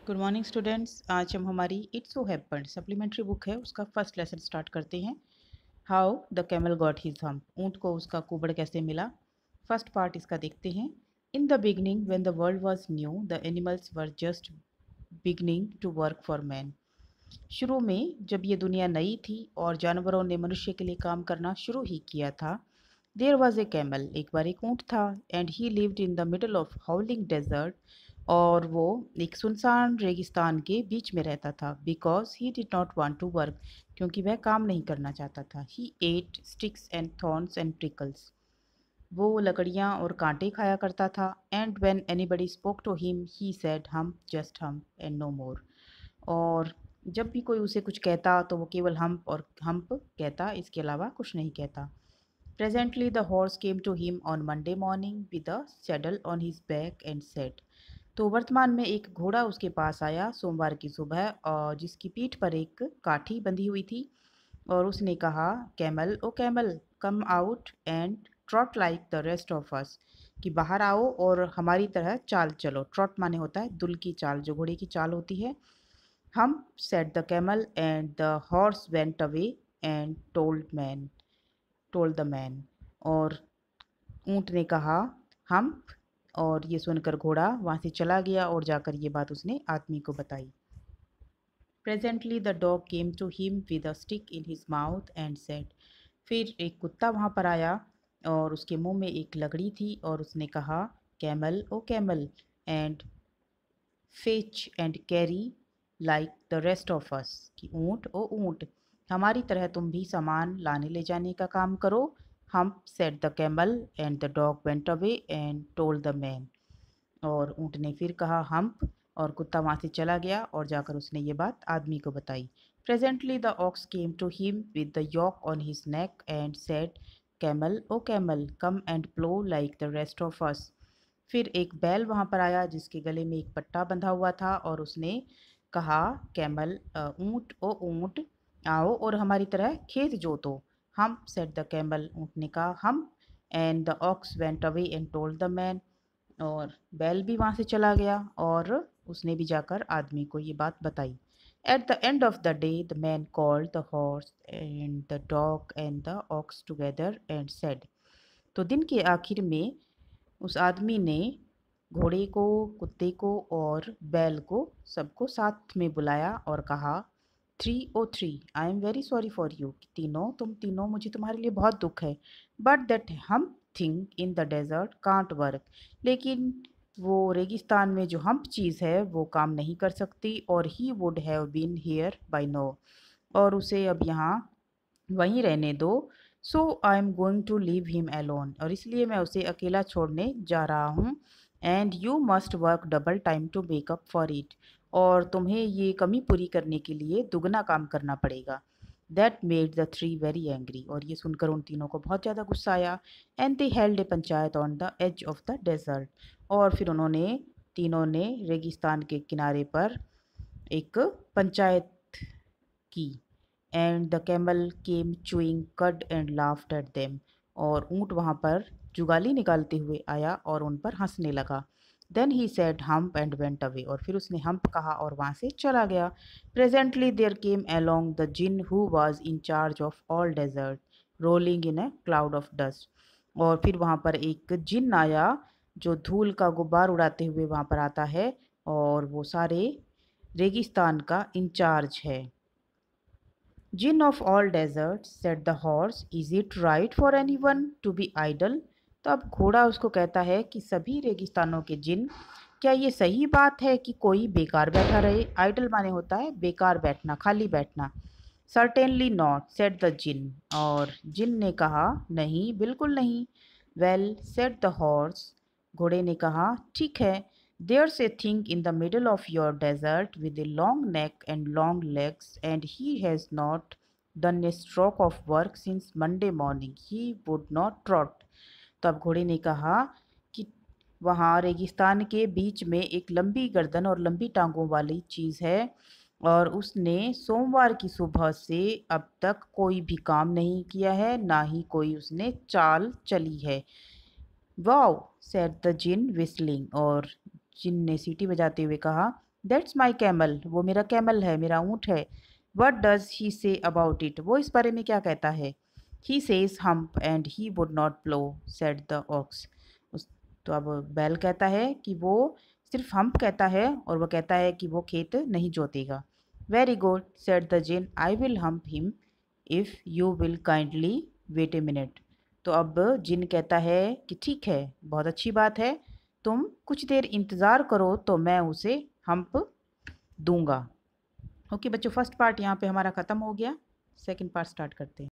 Good morning students. आज हम हमारी it's so happened supplementary book है उसका फर्स्ट लेसन स्टार्ट करते हैं। How the camel got his hump, ऊँट को उसका कुबड़ कैसे मिला। फर्स्ट पार्ट इसका देखते हैं। In the beginning when the world was new the animals were just beginning to work for man. शुरू में जब ये दुनिया नई थी और जानवरों ने मनुष्य के लिए काम करना शुरू ही किया था। देयर वॉज ए कैमल, एक बार एक ऊँट था, and he lived in the middle of howling desert, और वो एक सुनसान रेगिस्तान के बीच में रहता था। Because he did not want to work, क्योंकि वह काम नहीं करना चाहता था। He ate sticks and thorns and prickles, वो लकड़ियाँ और कांटे खाया करता था। And when anybody spoke to him he said hum just hum and no more, और जब भी कोई उसे कुछ कहता तो वो केवल हम्प और हम्प कहता, इसके अलावा कुछ नहीं कहता। Presently the horse came to him on Monday morning with a saddle on his back and said, तो वर्तमान में एक घोड़ा उसके पास आया सोमवार की सुबह, और जिसकी पीठ पर एक काठी बंधी हुई थी, और उसने कहा, camel O camel come out and trot like the rest of us, कि बाहर आओ और हमारी तरह चाल चलो। ट्रॉट माने होता है दुल की चाल, जो घोड़े की चाल होती है। हम said the camel and the horse went away and told the man, और ऊँट ने कहा हम, और ये सुनकर घोड़ा वहाँ से चला गया और जाकर ये बात उसने आदमी को बताई। Presently the dog came to him with a stick in his mouth and said, फिर एक कुत्ता वहाँ पर आया और उसके मुंह में एक लकड़ी थी, और उसने कहा, camel O camel and fetch and carry like the rest of us, कि ऊँट ओ ऊँट हमारी तरह तुम भी सामान लाने ले जाने का काम करो। हम said the camel and the dog went away and told the man, और ऊँट ने फिर कहा हम्प, और कुत्ता वहाँ से चला गया और जाकर उसने ये बात आदमी को बताई। Presently the ox came to him with the yoke on his neck and said, camel O camel come and plough like the rest of us, फिर एक बैल वहाँ पर आया जिसके गले में एक पट्टा बंधा हुआ था, और उसने कहा, कैमल ऊँट ओ ऊँट आओ और हमारी तरह खेत जोतो। हम सेड द कैमल, ऊँट ने कहा हम, and the ox went away and told the man, और बैल भी वहाँ से चला गया और उसने भी जाकर आदमी को ये बात बताई। At the end of the day the man called the horse and the dog and the ox together and said, तो दिन के आखिर में उस आदमी ने घोड़े को, कुत्ते को और बैल को सबको साथ में बुलाया और कहा, 303 I am very sorry for you, तीनों तुम तीनों, मुझे तुम्हारे लिए बहुत दुख है। But that humph thing in the desert can't work, लेकिन वो रेगिस्तान में जो हम्प चीज़ है वो काम नहीं कर सकती, और he would have been here by now, और उसे अब यहाँ वहीं रहने दो। So I am going to leave him alone, और इसलिए मैं उसे अकेला छोड़ने जा रहा हूँ। And you must work double time to make up for it, और तुम्हें ये कमी पूरी करने के लिए दुगना काम करना पड़ेगा। That made the three very angry, और ये सुनकर उन तीनों को बहुत ज़्यादा गुस्सा आया। And they held a panchayat on the edge of the desert, और फिर उन्होंने तीनों ने रेगिस्तान के किनारे पर एक पंचायत की। And the camel came chewing कड एंड लाफ्ड एट देम, और ऊँट वहाँ पर जुगाली निकालते हुए आया और उन पर हंसने लगा। Then he said humph and went away, और फिर उसने हम्प कहा और वहाँ से चला गया। Presently there came along the djinn who was in charge of all desert rolling in a cloud of dust, और फिर वहाँ पर एक जिन आया जो धूल का गुब्बार उड़ाते हुए वहाँ पर आता है, और वो सारे रेगिस्तान का इंचार्ज है। Gin of all deserts, said the horse, is it right for anyone to be idle? तो अब घोड़ा उसको कहता है कि सभी रेगिस्तानों के जिन, क्या ये सही बात है कि कोई बेकार बैठा रहे। आइडल माने होता है बेकार बैठना, खाली बैठना। सर्टेनली नॉट, सेड द जिन, और जिन ने कहा, नहीं, बिल्कुल नहीं। वेल, सेड द हॉर्स, घोड़े ने कहा, ठीक है। There's a thing in the middle of your desert with a long neck and long legs, and he has not done a stroke of work since Monday morning. He would not trot. तो अब घोड़े ने कहा कि वहाँ रेगिस्तान के बीच में एक लंबी गर्दन और लंबी टांगों वाली चीज़ है, और उसने सोमवार की सुबह से अब तक कोई भी काम नहीं किया है, ना ही कोई उसने चाल चली है। Wow, said the djinn whistling, और जिन ने सीटी बजाते हुए कहा, दैट्स माई कैमल, वो मेरा कैमल है, मेरा ऊँट है। What does he say about it, वो इस बारे में क्या कहता है। He says humph and he would not plough, said the ox. उस तो अब बैल कहता है कि वो सिर्फ हम्प कहता है और वो कहता है कि वो खेत नहीं जोतेगा। Very good, said the jinn, I will hump him if you will kindly wait a minute. तो अब जिन कहता है कि ठीक है, बहुत अच्छी बात है, तुम कुछ देर इंतज़ार करो तो मैं उसे हम्प दूंगा। ओके बच्चों, फर्स्ट पार्ट यहाँ पे हमारा ख़त्म हो गया। सेकंड पार्ट स्टार्ट करते हैं।